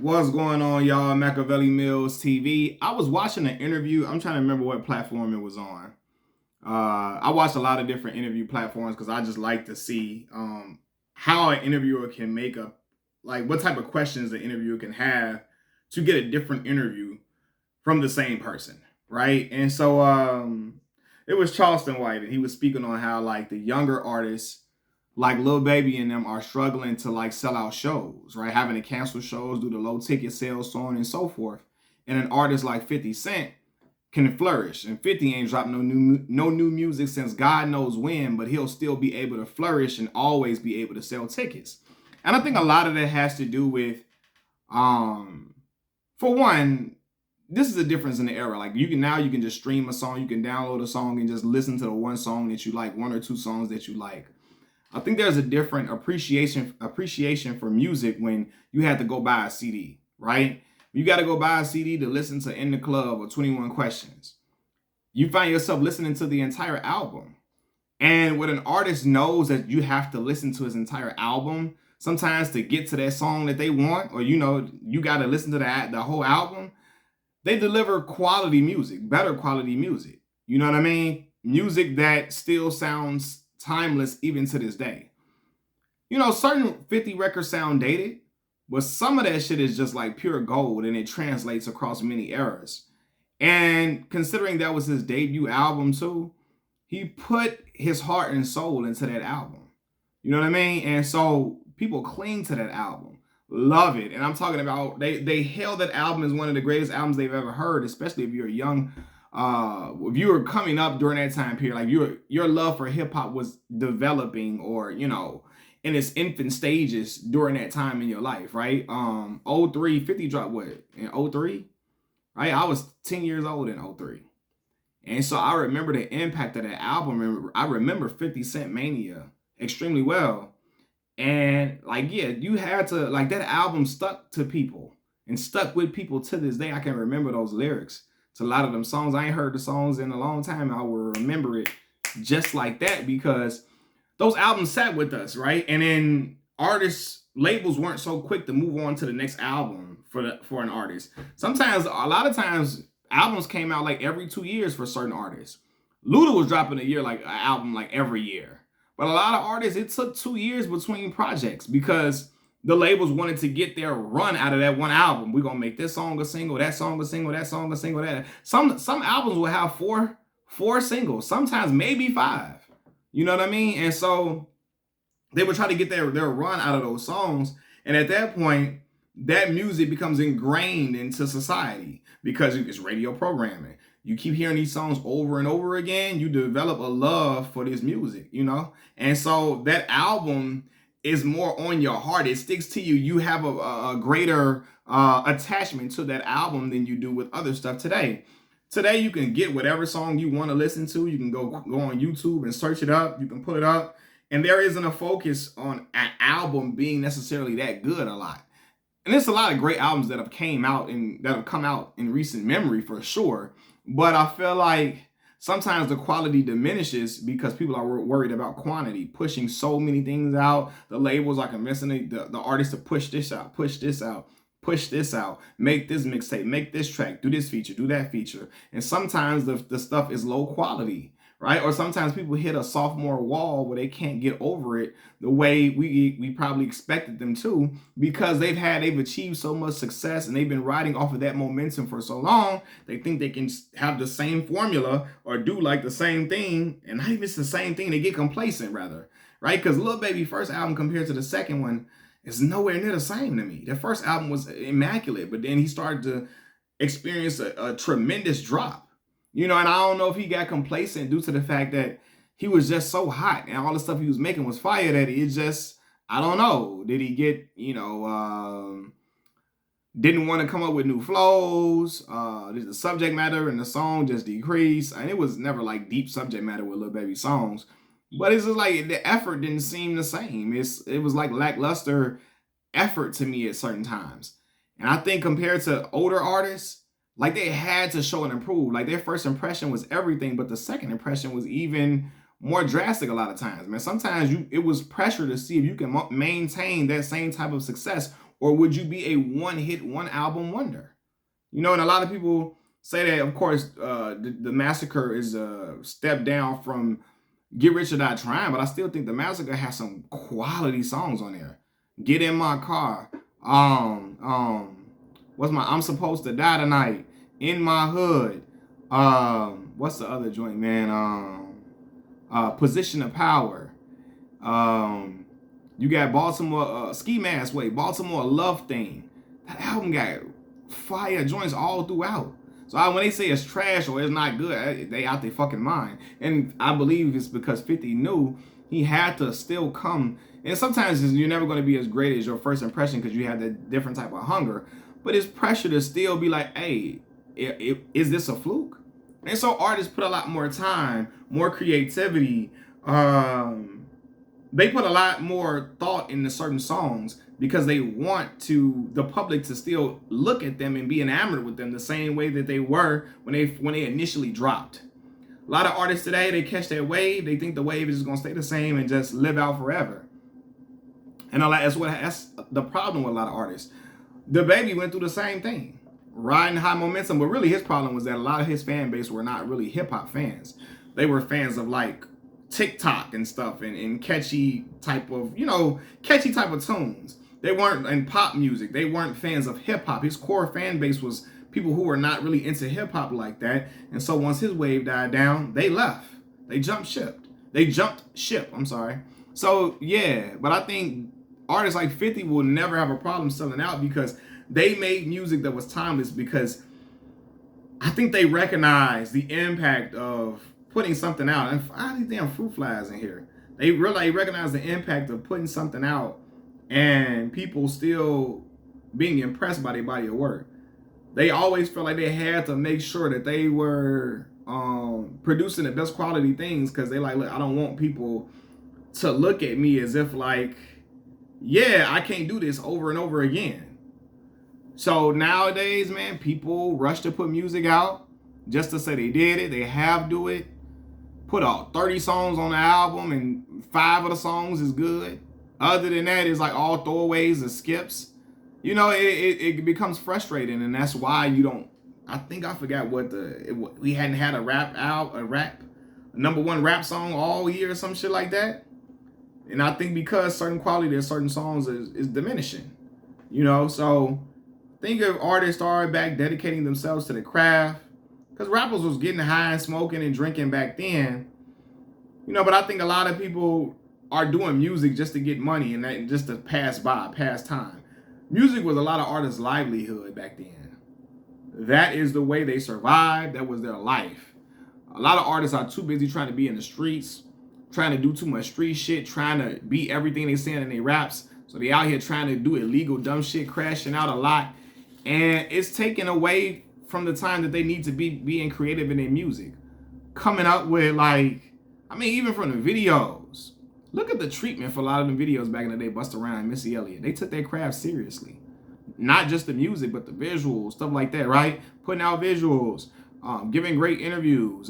What's going on, y'all? Machiavelli Mills TV. I was watching an interview. I'm trying to remember what platform it was on. I watched a lot of different interview platforms because I just like to see how an interviewer can make a what type of questions the interviewer can have to get a different interview from the same person, right? And so it was Charleston White, and he was speaking on how like the younger artists like Lil Baby and them are struggling to like sell out shows, right? Having to cancel shows due to low ticket sales, so on and so forth. And an artist like 50 Cent can flourish. And 50 ain't dropped no new music since God knows when, but he'll still be able to flourish and always be able to sell tickets. And I think a lot of that has to do with um for one, this is a difference in the era. Like you can just stream a song, you can download a song and just listen to the one song that you like, one or two songs that you like. I think there's a different appreciation for music when you had to go buy a CD, right? You got to go buy a CD to listen to In the Club or 21 Questions. You find yourself listening to the entire album. And when an artist knows that you have to listen to his entire album, sometimes to get to that song that they want, or you got to listen to the whole album, they deliver quality music, better quality music. You know what I mean? Music that still sounds timeless even to this day. Certain 50 records sound dated, but some of that shit is just like pure gold and it translates across many eras. And considering that was his debut album too, he put his heart and soul into that album. You know what I mean? And so people cling to that album, love it. And I'm talking about they hail that album as one of the greatest albums they've ever heard, especially if you're young. If you were coming up during that time period, like your love for hip hop was developing, or in its infant stages during that time in your life, right? '03, 50 dropped what in '03, right? I was 10 years old in '03. And so I remember the impact of that album. I remember 50 Cent Mania extremely well. And like, yeah, you had to, like, that album stuck to people and stuck with people to this day. I can remember those lyrics to a lot of them songs. I ain't heard the songs in a long time. I will remember it just like that because those albums sat with us, right? And then labels weren't so quick to move on to the next album for an artist. Sometimes, a lot of times, albums came out like every 2 years for certain artists. Luda was dropping an album like every year. But a lot of artists, it took 2 years between projects because the labels wanted to get their run out of that one album. We're gonna make this song a single, that song a single, that song a single, that. Some albums will have four singles, sometimes maybe five. You know what I mean? And so they would try to get their run out of those songs. And at that point, that music becomes ingrained into society because it's radio programming. You keep hearing these songs over and over again, you develop a love for this music, And so that album is more on your heart. It sticks to you. You have a greater attachment to that album than you do with other stuff today. Today, you can get whatever song you want to listen to. You can go on YouTube and search it up. You can pull it up. And there isn't a focus on an album being necessarily that good a lot. And there's a lot of great albums that have come out in recent memory for sure. But I feel like sometimes the quality diminishes because people are worried about quantity, pushing so many things out. The labels are convincing the artists to push this out, push this out, push this out, make this mixtape, make this track, do this feature, do that feature. And sometimes the stuff is low quality, right? Or sometimes people hit a sophomore wall where they can't get over it the way we probably expected them to because they've achieved so much success and they've been riding off of that momentum for so long. They think they can have the same formula or do like the same thing, and not even it's the same thing. They get complacent rather, right? Because Lil Baby first album compared to the second one is nowhere near the same to me. The first album was immaculate, but then he started to experience a tremendous drop. And I don't know if he got complacent due to the fact that he was just so hot and all the stuff he was making was fire that it just, I don't know. Did he get, didn't want to come up with new flows? Did the subject matter in the song just decrease? And it was never like deep subject matter with Lil Baby songs. But it's just like the effort didn't seem the same. It was like lackluster effort to me at certain times. And I think compared to older artists, like they had to show and improve. Like their first impression was everything, but the second impression was even more drastic a lot of times, man. Sometimes it was pressure to see if you can maintain that same type of success Or would you be a one hit, one album wonder? You know, and a lot of people say that, of course, the Massacre is a step down from Get Rich or Die Trying, but I still think the Massacre has some quality songs on there. Get in My Car. What's my I'm Supposed to Die Tonight? In My Hood. What's the other joint, man? Position of Power. You got Baltimore, Ski Mask Way, Baltimore Love Thing. That album got fire joints all throughout. So when they say it's trash or it's not good, they out their fucking mind. And I believe it's because 50 knew he had to still come. And sometimes you're never going to be as great as your first impression because you have that different type of hunger. But it's pressure to still be like, hey, is this a fluke? And so artists put a lot more time, more creativity. They put a lot more thought into certain songs because they want the public to still look at them and be enamored with them the same way that they were when they initially dropped. A lot of artists today, they catch that wave, they think the wave is just gonna stay the same and just live out forever. And that's the problem with a lot of artists. DaBaby went through the same thing, riding high momentum, but really his problem was that a lot of his fan base were not really hip hop fans. They were fans of like TikTok and stuff and catchy type of tunes. They weren't in pop music. They weren't fans of hip hop. His core fan base was people who were not really into hip hop like that. And so once his wave died down, they left. They jumped ship. I'm sorry. So yeah, but I think artists like 50 will never have a problem selling out because they made music that was timeless, because I think they recognize the impact of putting something out. And I these damn fruit flies in here. They really recognize the impact of putting something out and people still being impressed by their body of work. They always felt like they had to make sure that they were producing the best quality things, because they like, look, I don't want people to look at me as if like, yeah, I can't do this over and over again. So nowadays, man, people rush to put music out just to say they did it. They have do it. Put out 30 songs on the album and 5 of the songs is good. Other than that, it's like all throwaways and skips. You know, it becomes frustrating, and that's why you don't. I think I forgot we hadn't had a number one rap song all year or some shit like that. And I think because certain quality of certain songs is diminishing. You know, so think if artists started back dedicating themselves to the craft, because rappers was getting high and smoking and drinking back then. You know, but I think a lot of people are doing music just to get money and just to pass time. Music was a lot of artists' livelihood back then. That is the way they survived. That was their life. A lot of artists are too busy trying to be in the streets, trying to do too much street shit, trying to be everything they saying in their raps. So they out here trying to do illegal, dumb shit, crashing out a lot. And it's taken away from the time that they need to be being creative in their music. Coming up with even from the videos. Look at the treatment for a lot of them videos back in the day, Busta Rhymes, Missy Elliott. They took their craft seriously. Not just the music, but the visuals, stuff like that, right? Putting out visuals, giving great interviews,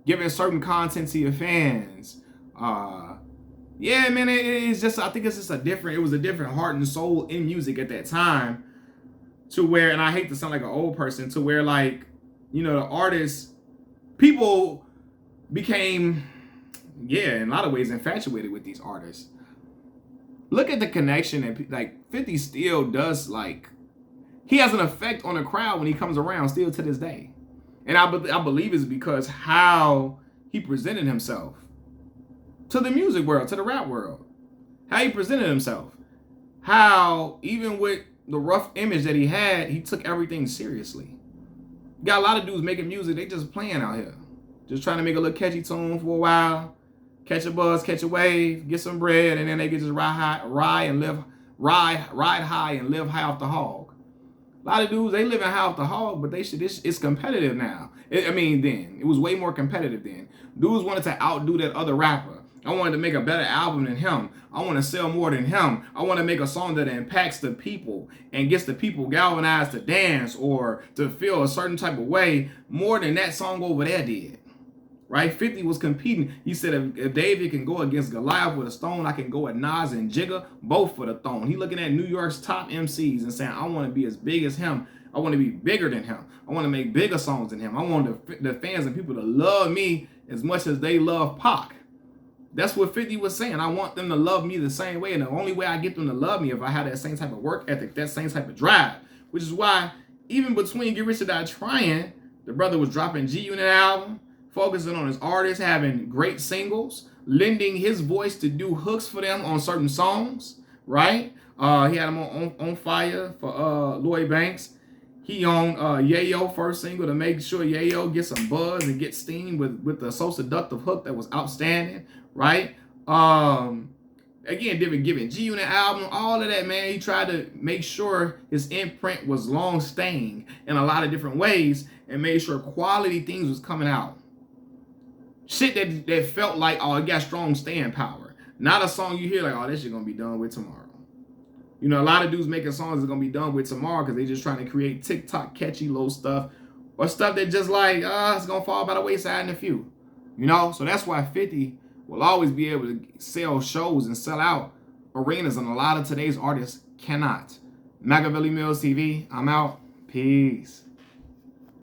giving certain content to your fans. Yeah, man, it's just, I think it's just it was a different heart and soul in music at that time, to where, and I hate to sound like an old person, to where like, you know, the artists, people became, in a lot of ways infatuated with these artists. Look at the connection that like 50 still does, like he has an effect on the crowd when he comes around still to this day. And I believe it's because how he presented himself to the music world, to the rap world. How he presented himself. How even with the rough image that he had, he took everything seriously. Got a lot of dudes making music, they just playing out here. Just trying to make a little catchy tune for a while. Catch a buzz, catch a wave, get some bread, and then they can just ride high and live high off the hog. A lot of dudes, they live in high off the hog, but it's competitive now. Then it was way more competitive then. Dudes wanted to outdo that other rapper. I wanted to make a better album than him. I want to sell more than him. I want to make a song that impacts the people and gets the people galvanized to dance or to feel a certain type of way more than that song over there did. right? 50 was competing. He said, if David can go against Goliath with a stone, I can go at Nas and Jigga, both for the throne. He looking at New York's top MCs and saying, I want to be as big as him. I want to be bigger than him. I want to make bigger songs than him. I want the fans and people to love me as much as they love Pac. That's what 50 was saying. I want them to love me the same way. And the only way I get them to love me if I have that same type of work ethic, that same type of drive. Which is why even between Get Rich or Die Trying, the brother was dropping G-Unit album, focusing on his artists, having great singles, lending his voice to do hooks for them on certain songs, right? He had him on Fire for Lloyd Banks. He owned Yayo first single to make sure Yayo gets some buzz and get steam with the So Seductive hook that was outstanding, right? Again, different giving G-Unit album, all of that, man. He tried to make sure his imprint was long staying in a lot of different ways and made sure quality things was coming out. Shit that felt like, oh, it got strong staying power. Not a song you hear like, oh, this shit gonna be done with tomorrow. You know, a lot of dudes making songs are gonna be done with tomorrow because they just trying to create TikTok catchy low stuff or stuff that just like, it's gonna fall by the wayside in a few. You know, so that's why 50 will always be able to sell shows and sell out arenas, and a lot of today's artists cannot. Machiavelli Mills TV, I'm out. Peace.